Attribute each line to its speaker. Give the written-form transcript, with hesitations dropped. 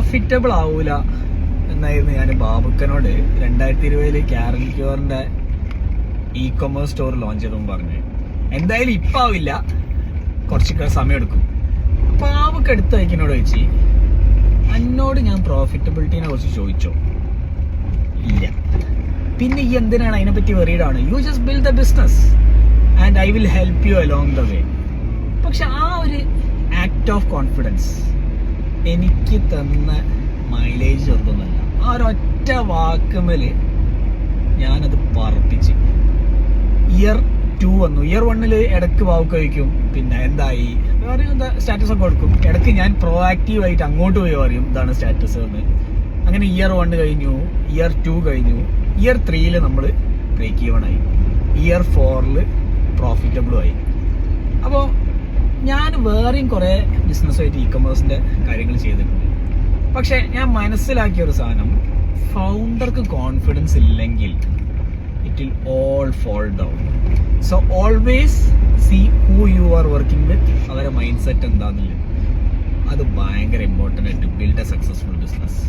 Speaker 1: Profitable ആവൂല എന്നായിരുന്നു ഞാൻ ബാബുക്കനോട് 2020 കാരൽ ക്യൂറിന്റെ ഇ-കൊമേഴ്സ് സ്റ്റോർ ലോഞ്ച് ചെയ്തും പറഞ്ഞു. എന്തായാലും ഇപ്പം ആവില്ല, കുറച്ചൊക്കെ സമയം എടുക്കും. ബാബുക്ക് എടുത്ത് വയ്ക്കുന്നോട് ചോദിച്ചു, എന്നോട് ഞാൻ പ്രോഫിറ്റബിലിറ്റിനെ കുറിച്ച് ചോദിച്ചോ? ഇല്ല. പിന്നെ ഈ എന്തിനാണ് അതിനെപ്പറ്റി വെറീഡാണ്? You just build the business and I will help you along the way. പക്ഷെ ആ ഒരു ആക്ട് ഓഫ് കോൺഫിഡൻസ് എനിക്ക് തന്ന മൈലേജ് ചെറുതൊന്നുമല്ല. ആ ഒരൊറ്റ വാക്കുമേല് ഞാനത് പറപ്പിച്ച്. ഇയർ 2 വന്നു. ഇയർ 1 ഇടയ്ക്ക് വാക്ക് കഴിക്കും, പിന്നെ എന്തായി എന്താ സ്റ്റാറ്റസ് ഒക്കെ കൊടുക്കും. ഇടയ്ക്ക് ഞാൻ പ്രൊആക്റ്റീവ് ആയിട്ട് അങ്ങോട്ട് പോയി പറയും ഇതാണ് സ്റ്റാറ്റസ് എന്ന്. അങ്ങനെ ഇയർ 1 കഴിഞ്ഞു, ഇയർ 2 കഴിഞ്ഞു, ഇയർ 3 നമ്മൾ ബ്രേക്ക് ഈവൺ ആയി, ഇയർ 4 പ്രോഫിറ്റബിളും ആയി. അപ്പോൾ ഞാൻ വേറെയും കുറേ ബിസിനസ്സുമായിട്ട് ഇ-കൊമേഴ്സിന്റെ കാര്യങ്ങൾ ചെയ്തിട്ടുണ്ട്. പക്ഷെ ഞാൻ മനസ്സിലാക്കിയ ഒരു സാധനം, ഫൗണ്ടർക്ക് കോൺഫിഡൻസ് ഇല്ലെങ്കിൽ it will all fall down. So always see who you are working with, അവരുടെ മൈൻഡ് സെറ്റ് എന്താണെന്നുള്ളത്. അത് ഭയങ്കര ഇമ്പോർട്ടൻ്റ് ആയിട്ട് ബിൽഡ് എ സക്സസ്ഫുൾ ബിസിനസ്.